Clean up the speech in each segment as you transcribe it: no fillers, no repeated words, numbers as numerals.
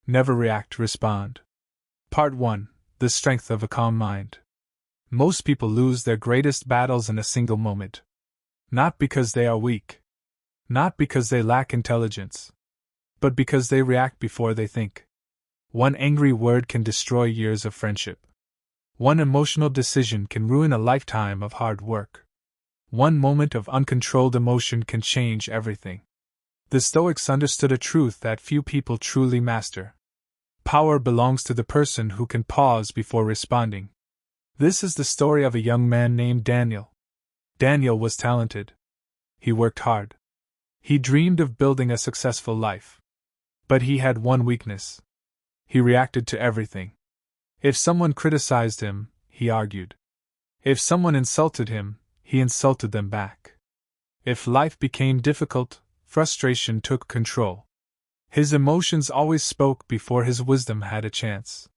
Never react, respond. Part 1. The Strength of a Calm Mind. Most people lose their greatest battles in a single moment. Not because they are weak. Not because they lack intelligence. But because they react before they think. One angry word can destroy years of friendship. One emotional decision can ruin a lifetime of hard work. One moment of uncontrolled emotion can change everything. The Stoics understood a truth that few people truly master. Power belongs to the person who can pause before responding. This is the story of a young man named Daniel. Daniel was talented. He worked hard. He dreamed of building a successful life. But he had one weakness. He reacted to everything. If someone criticized him, he argued. If someone insulted him, he insulted them back. If life became difficult, frustration took control. His emotions always spoke before his wisdom had a chance.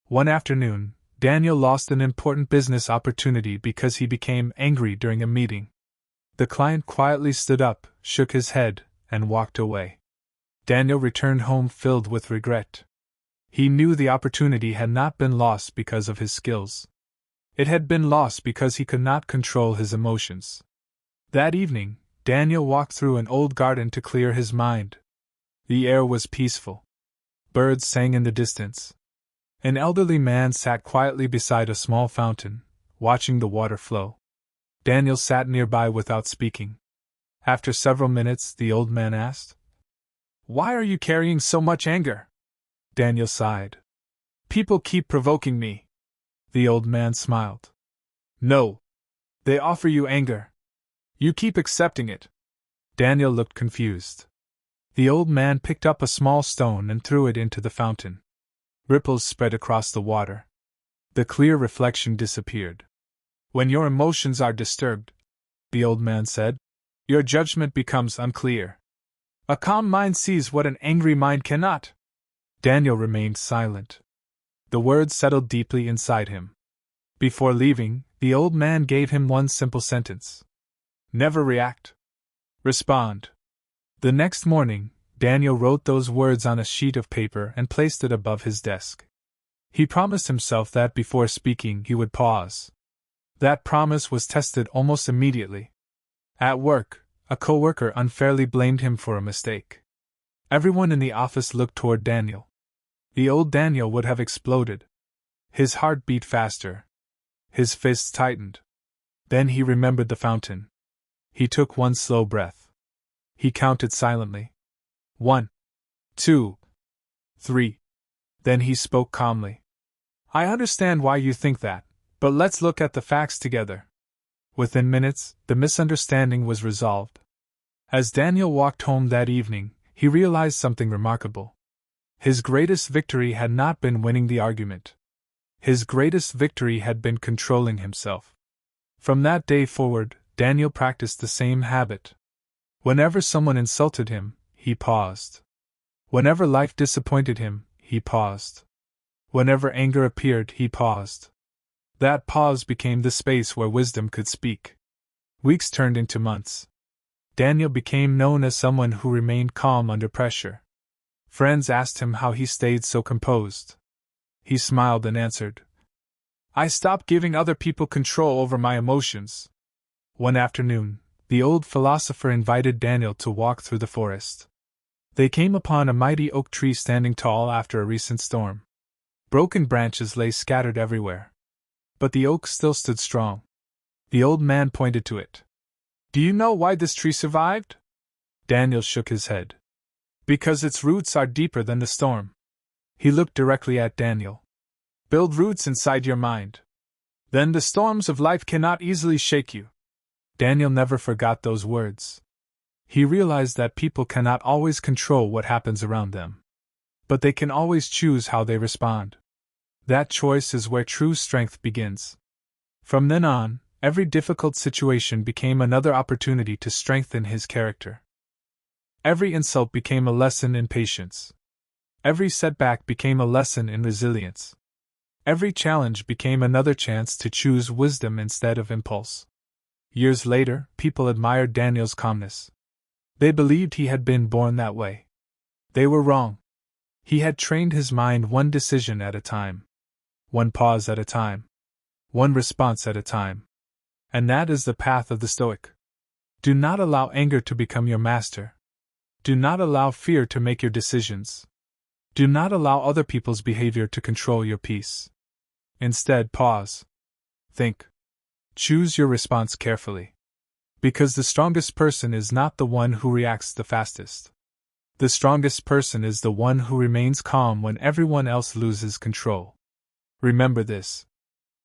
One afternoon, Daniel lost an important business opportunity because he became angry during a meeting. The client quietly stood up, shook his head, and walked away. Daniel returned home filled with regret. He knew the opportunity had not been lost because of his skills. It had been lost because he could not control his emotions. That evening, Daniel walked through an old garden to clear his mind. The air was peaceful. Birds sang in the distance. An elderly man sat quietly beside a small fountain, watching the water flow. Daniel sat nearby without speaking. After several minutes, the old man asked, "Why are you carrying so much anger?" Daniel sighed. "People keep provoking me." The old man smiled. "No. They offer you anger. You keep accepting it." Daniel looked confused. The old man picked up a small stone and threw it into the fountain. Ripples spread across the water. The clear reflection disappeared. "When your emotions are disturbed," the old man said, "your judgment becomes unclear. A calm mind sees what an angry mind cannot." Daniel remained silent. The words settled deeply inside him. Before leaving, the old man gave him one simple sentence. Never react. Respond. The next morning, Daniel wrote those words on a sheet of paper and placed it above his desk. He promised himself that before speaking he would pause. That promise was tested almost immediately. At work, a coworker unfairly blamed him for a mistake. Everyone in the office looked toward Daniel. The old Daniel would have exploded. His heart beat faster. His fists tightened. Then he remembered the fountain. He took one slow breath. He counted silently. 1, 2, 3. Then he spoke calmly. "I understand why you think that, but let's look at the facts together." Within minutes, the misunderstanding was resolved. As Daniel walked home that evening, he realized something remarkable. His greatest victory had not been winning the argument. His greatest victory had been controlling himself. From that day forward, Daniel practiced the same habit. Whenever someone insulted him, he paused. Whenever life disappointed him, he paused. Whenever anger appeared, he paused. That pause became the space where wisdom could speak. Weeks turned into months. Daniel became known as someone who remained calm under pressure. Friends asked him how he stayed so composed. He smiled and answered, "I stopped giving other people control over my emotions." One afternoon, the old philosopher invited Daniel to walk through the forest. They came upon a mighty oak tree standing tall after a recent storm. Broken branches lay scattered everywhere. But the oak still stood strong. The old man pointed to it. "Do you know why this tree survived?" Daniel shook his head. "Because its roots are deeper than the storm." He looked directly at Daniel. "Build roots inside your mind. Then the storms of life cannot easily shake you." Daniel never forgot those words. He realized that people cannot always control what happens around them. But they can always choose how they respond. That choice is where true strength begins. From then on, every difficult situation became another opportunity to strengthen his character. Every insult became a lesson in patience. Every setback became a lesson in resilience. Every challenge became another chance to choose wisdom instead of impulse. Years later, people admired Daniel's calmness. They believed he had been born that way. They were wrong. He had trained his mind one decision at a time, one pause at a time, one response at a time. And that is the path of the Stoic. Do not allow anger to become your master. Do not allow fear to make your decisions. Do not allow other people's behavior to control your peace. Instead, pause. Think. Choose your response carefully. Because the strongest person is not the one who reacts the fastest. The strongest person is the one who remains calm when everyone else loses control. Remember this.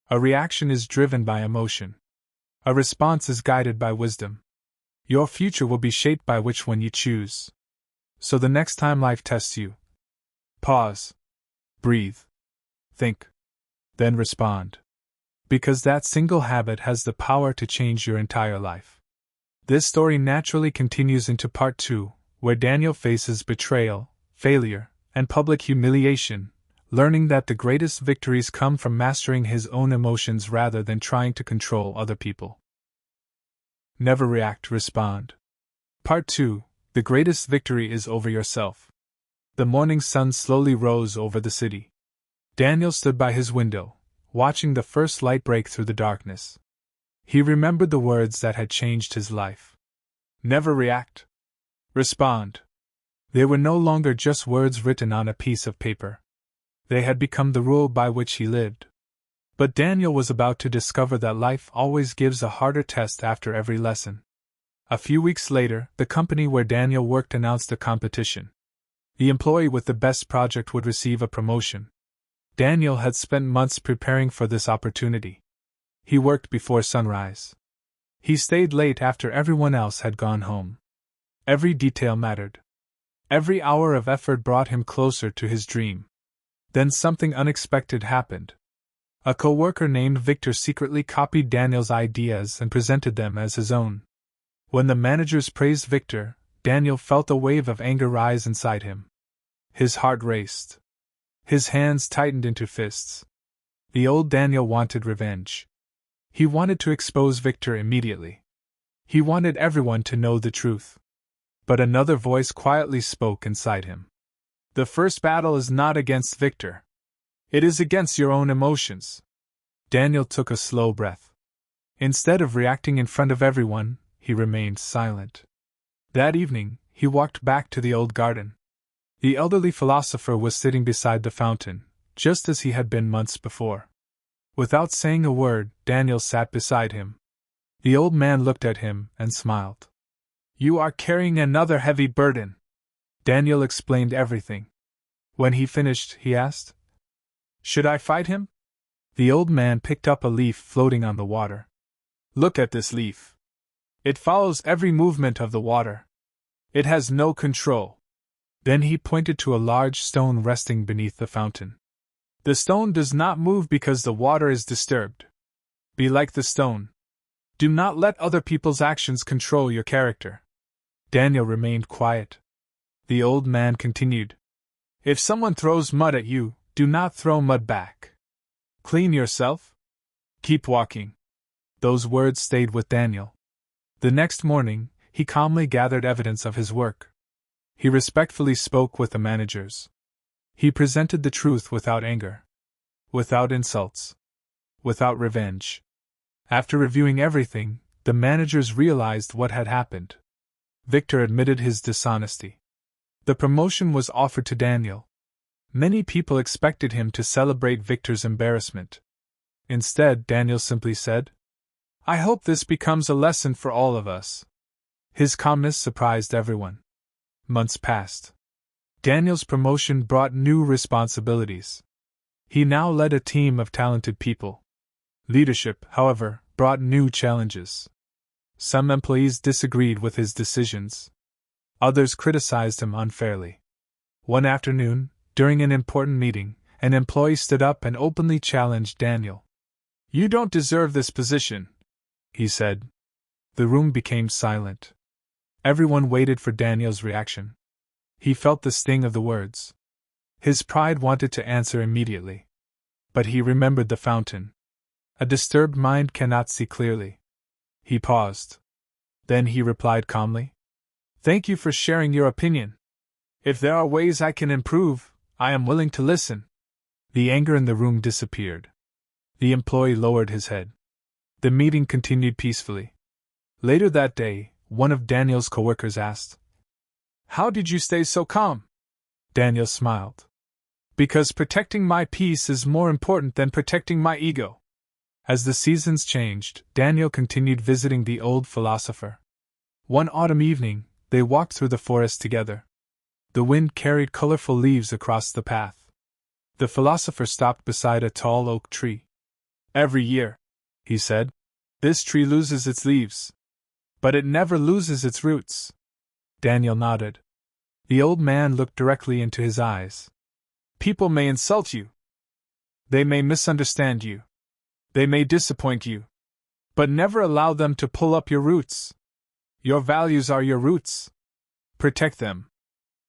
A reaction is driven by emotion. A response is guided by wisdom. Your future will be shaped by which one you choose. So the next time life tests you, pause. Breathe. Think. Then respond. Because that single habit has the power to change your entire life. This story naturally continues into part 2, where Daniel faces betrayal, failure, and public humiliation, learning that the greatest victories come from mastering his own emotions rather than trying to control other people. Never react, respond. Part 2, the greatest victory is over yourself. The morning sun slowly rose over the city. Daniel stood by his window, watching the first light break through the darkness. He remembered the words that had changed his life. Never react. Respond. They were no longer just words written on a piece of paper. They had become the rule by which he lived. But Daniel was about to discover that life always gives a harder test after every lesson. A few weeks later, the company where Daniel worked announced a competition. The employee with the best project would receive a promotion. Daniel had spent months preparing for this opportunity. He worked before sunrise. He stayed late after everyone else had gone home. Every detail mattered. Every hour of effort brought him closer to his dream. Then something unexpected happened. A co-worker named Victor secretly copied Daniel's ideas and presented them as his own. When the managers praised Victor, Daniel felt a wave of anger rise inside him. His heart raced. His hands tightened into fists. The old Daniel wanted revenge. He wanted to expose Victor immediately. He wanted everyone to know the truth. But another voice quietly spoke inside him. The first battle is not against Victor. It is against your own emotions. Daniel took a slow breath. Instead of reacting in front of everyone, he remained silent. That evening, he walked back to the old garden. The elderly philosopher was sitting beside the fountain, just as he had been months before. Without saying a word, Daniel sat beside him. The old man looked at him and smiled. You are carrying another heavy burden. Daniel explained everything. When he finished, he asked, Should I fight him? The old man picked up a leaf floating on the water. Look at this leaf. It follows every movement of the water. It has no control. Then he pointed to a large stone resting beneath the fountain. The stone does not move because the water is disturbed. Be like the stone. Do not let other people's actions control your character. Daniel remained quiet. The old man continued. If someone throws mud at you, do not throw mud back. Clean yourself. Keep walking. Those words stayed with Daniel. The next morning, he calmly gathered evidence of his work. He respectfully spoke with the managers. He presented the truth without anger, without insults, without revenge. After reviewing everything, the managers realized what had happened. Victor admitted his dishonesty. The promotion was offered to Daniel. Many people expected him to celebrate Victor's embarrassment. Instead, Daniel simply said, I hope this becomes a lesson for all of us. His calmness surprised everyone. Months passed. Daniel's promotion brought new responsibilities. He now led a team of talented people. Leadership, however, brought new challenges. Some employees disagreed with his decisions. Others criticized him unfairly. One afternoon, during an important meeting, an employee stood up and openly challenged Daniel. You don't deserve this position, he said. The room became silent. Everyone waited for Daniel's reaction. He felt the sting of the words. His pride wanted to answer immediately. But he remembered the fountain. A disturbed mind cannot see clearly. He paused. Then he replied calmly. Thank you for sharing your opinion. If there are ways I can improve, I am willing to listen. The anger in the room disappeared. The employee lowered his head. The meeting continued peacefully. Later that day, one of Daniel's coworkers asked, "How did you stay so calm?" Daniel smiled. "Because protecting my peace is more important than protecting my ego." As the seasons changed, Daniel continued visiting the old philosopher. One autumn evening, they walked through the forest together. The wind carried colorful leaves across the path. The philosopher stopped beside a tall oak tree. "Every year," he said, "this tree loses its leaves. But it never loses its roots." Daniel nodded. The old man looked directly into his eyes. "People may insult you. They may misunderstand you. They may disappoint you. But never allow them to pull up your roots. Your values are your roots. Protect them."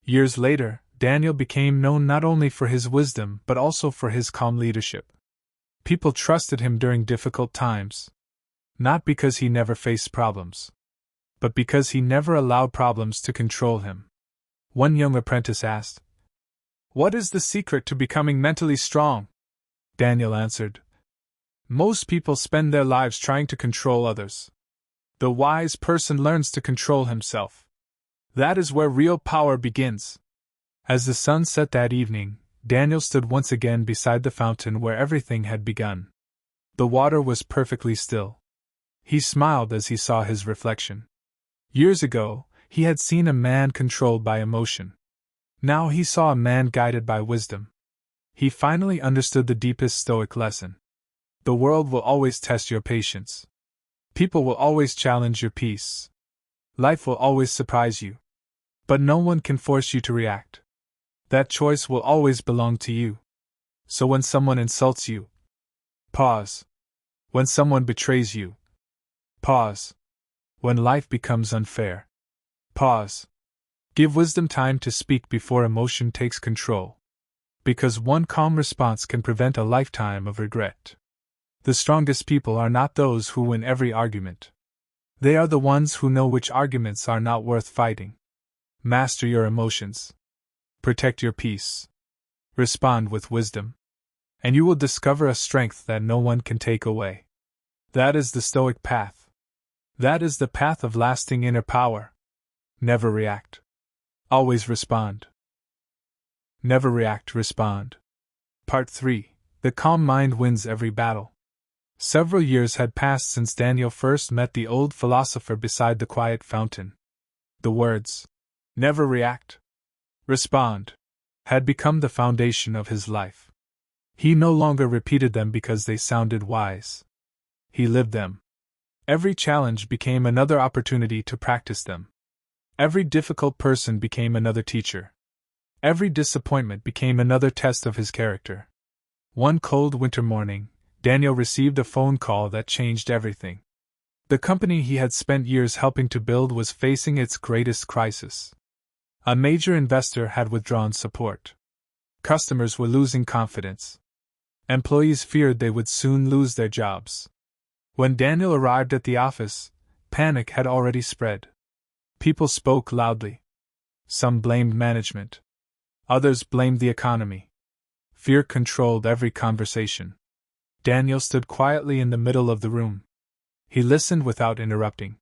Years later, Daniel became known not only for his wisdom but also for his calm leadership. People trusted him during difficult times. Not because he never faced problems, but because he never allowed problems to control him. One young apprentice asked, "What is the secret to becoming mentally strong?" Daniel answered, "Most people spend their lives trying to control others. The wise person learns to control himself. That is where real power begins." As the sun set that evening, Daniel stood once again beside the fountain where everything had begun. The water was perfectly still. He smiled as he saw his reflection. Years ago, he had seen a man controlled by emotion. Now he saw a man guided by wisdom. He finally understood the deepest Stoic lesson. The world will always test your patience. People will always challenge your peace. Life will always surprise you. But no one can force you to react. That choice will always belong to you. So when someone insults you, pause. When someone betrays you, pause. When life becomes unfair, pause. Give wisdom time to speak before emotion takes control. Because one calm response can prevent a lifetime of regret. The strongest people are not those who win every argument. They are the ones who know which arguments are not worth fighting. Master your emotions. Protect your peace. Respond with wisdom. And you will discover a strength that no one can take away. That is the Stoic path. That is the path of lasting inner power. Never react. Always respond. Never react, respond. Part 3. The calm mind wins every battle. Several years had passed since Daniel first met the old philosopher beside the quiet fountain. The words, "Never react. Respond," had become the foundation of his life. He no longer repeated them because they sounded wise. He lived them. Every challenge became another opportunity to practice them. Every difficult person became another teacher. Every disappointment became another test of his character. One cold winter morning, Daniel received a phone call that changed everything. The company he had spent years helping to build was facing its greatest crisis. A major investor had withdrawn support. Customers were losing confidence. Employees feared they would soon lose their jobs. When Daniel arrived at the office, panic had already spread. People spoke loudly. Some blamed management. Others blamed the economy. Fear controlled every conversation. Daniel stood quietly in the middle of the room. He listened without interrupting.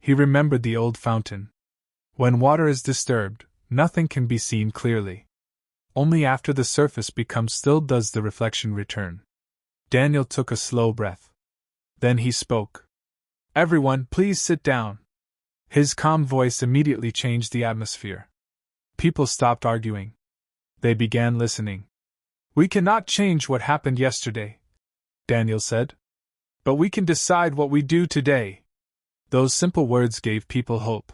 He remembered the old fountain. When water is disturbed, nothing can be seen clearly. Only after the surface becomes still does the reflection return. Daniel took a slow breath. Then he spoke. "Everyone, please sit down." His calm voice immediately changed the atmosphere. People stopped arguing. They began listening. "We cannot change what happened yesterday," Daniel said. "But we can decide what we do today." Those simple words gave people hope.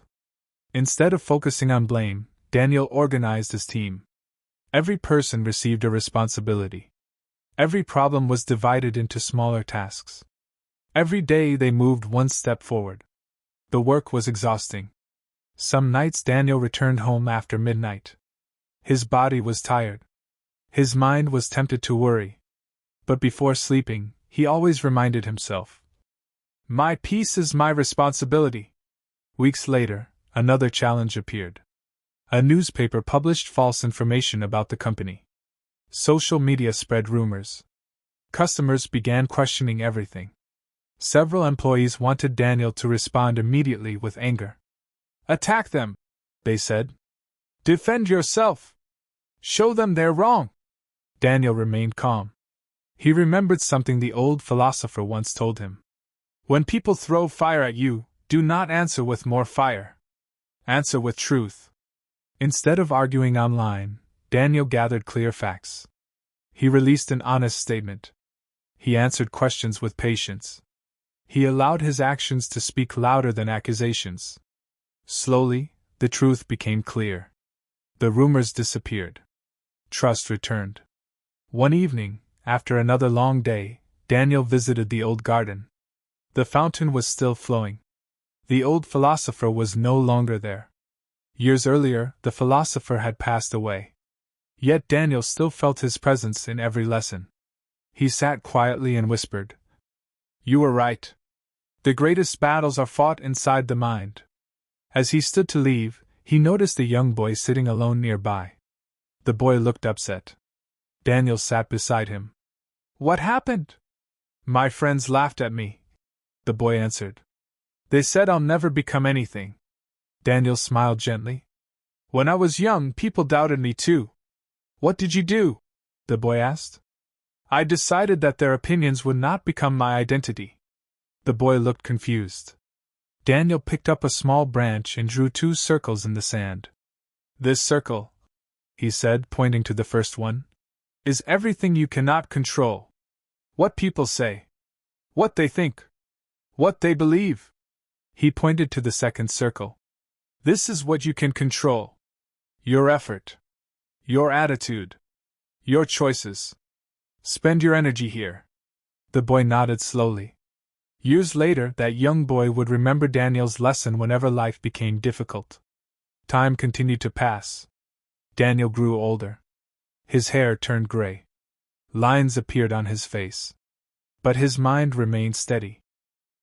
Instead of focusing on blame, Daniel organized his team. Every person received a responsibility. Every problem was divided into smaller tasks. Every day they moved one step forward. The work was exhausting. Some nights Daniel returned home after midnight. His body was tired. His mind was tempted to worry. But before sleeping, he always reminded himself, "My peace is my responsibility." Weeks later, another challenge appeared. A newspaper published false information about the company. Social media spread rumors. Customers began questioning everything. Several employees wanted Daniel to respond immediately with anger. "Attack them," they said. "Defend yourself. Show them they're wrong." Daniel remained calm. He remembered something the old philosopher once told him. When people throw fire at you, do not answer with more fire. Answer with truth. Instead of arguing online, Daniel gathered clear facts. He released an honest statement. He answered questions with patience. He allowed his actions to speak louder than accusations. Slowly, the truth became clear. The rumors disappeared. Trust returned. One evening, after another long day, Daniel visited the old garden. The fountain was still flowing. The old philosopher was no longer there. Years earlier, the philosopher had passed away. Yet Daniel still felt his presence in every lesson. He sat quietly and whispered, "You were right. The greatest battles are fought inside the mind." As he stood to leave, he noticed a young boy sitting alone nearby. The boy looked upset. Daniel sat beside him. "What happened?" "My friends laughed at me," the boy answered. "They said I'll never become anything." Daniel smiled gently. "When I was young, people doubted me too." "What did you do?" the boy asked. "I decided that their opinions would not become my identity." The boy looked confused. Daniel picked up a small branch and drew 2 circles in the sand. "This circle," he said, pointing to the first one, "is everything you cannot control. What people say. What they think. What they believe." He pointed to the second circle. "This is what you can control. Your effort. Your attitude. Your choices. Spend your energy here." The boy nodded slowly. Years later, that young boy would remember Daniel's lesson whenever life became difficult. Time continued to pass. Daniel grew older. His hair turned gray. Lines appeared on his face. But his mind remained steady.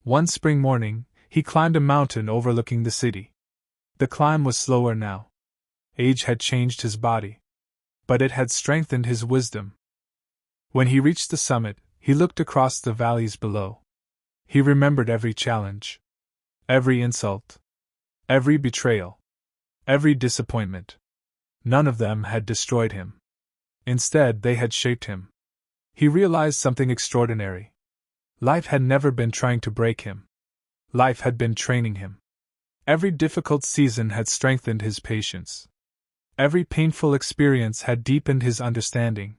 One spring morning, he climbed a mountain overlooking the city. The climb was slower now. Age had changed his body. But it had strengthened his wisdom. When he reached the summit, he looked across the valleys below. He remembered every challenge. Every insult. Every betrayal. Every disappointment. None of them had destroyed him. Instead, they had shaped him. He realized something extraordinary. Life had never been trying to break him. Life had been training him. Every difficult season had strengthened his patience. Every painful experience had deepened his understanding.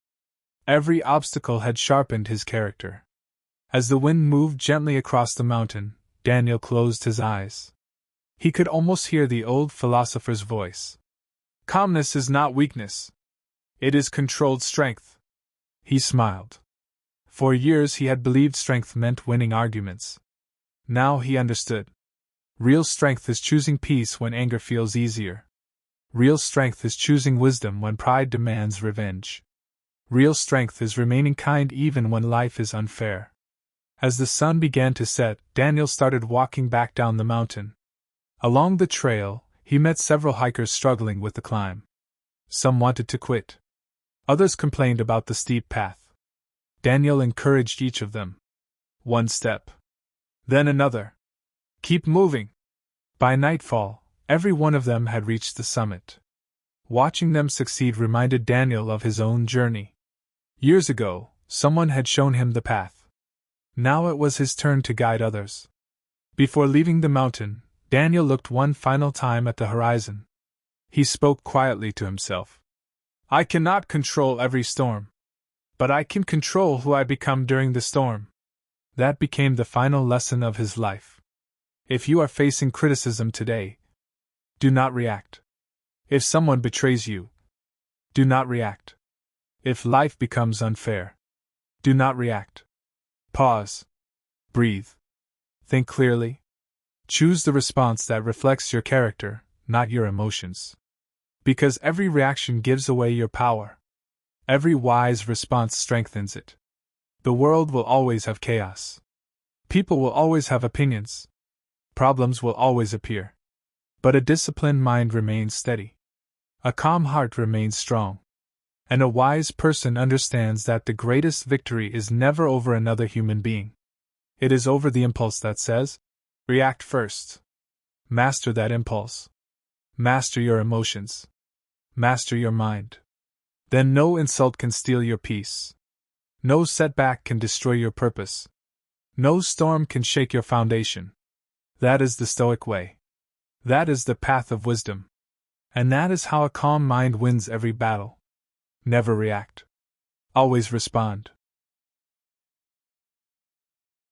Every obstacle had sharpened his character. As the wind moved gently across the mountain, Daniel closed his eyes. He could almost hear the old philosopher's voice. "Calmness is not weakness. It is controlled strength." He smiled. For years he had believed strength meant winning arguments. Now he understood. Real strength is choosing peace when anger feels easier. Real strength is choosing wisdom when pride demands revenge. Real strength is remaining kind even when life is unfair. As the sun began to set, Daniel started walking back down the mountain. Along the trail, he met several hikers struggling with the climb. Some wanted to quit. Others complained about the steep path. Daniel encouraged each of them. One step. Then another. Keep moving. By nightfall, every one of them had reached the summit. Watching them succeed reminded Daniel of his own journey. Years ago, someone had shown him the path. Now it was his turn to guide others. Before leaving the mountain, Daniel looked one final time at the horizon. He spoke quietly to himself. "I cannot control every storm. But I can control who I become during the storm." That became the final lesson of his life. If you are facing criticism today, do not react. If someone betrays you, do not react. If life becomes unfair, do not react. Pause. Breathe. Think clearly. Choose the response that reflects your character, not your emotions. Because every reaction gives away your power. Every wise response strengthens it. The world will always have chaos. People will always have opinions. Problems will always appear. But a disciplined mind remains steady. A calm heart remains strong. And a wise person understands that the greatest victory is never over another human being. It is over the impulse that says, react first. Master that impulse. Master your emotions. Master your mind. Then no insult can steal your peace. No setback can destroy your purpose. No storm can shake your foundation. That is the Stoic way. That is the path of wisdom. And that is how a calm mind wins every battle. Never react. Always respond.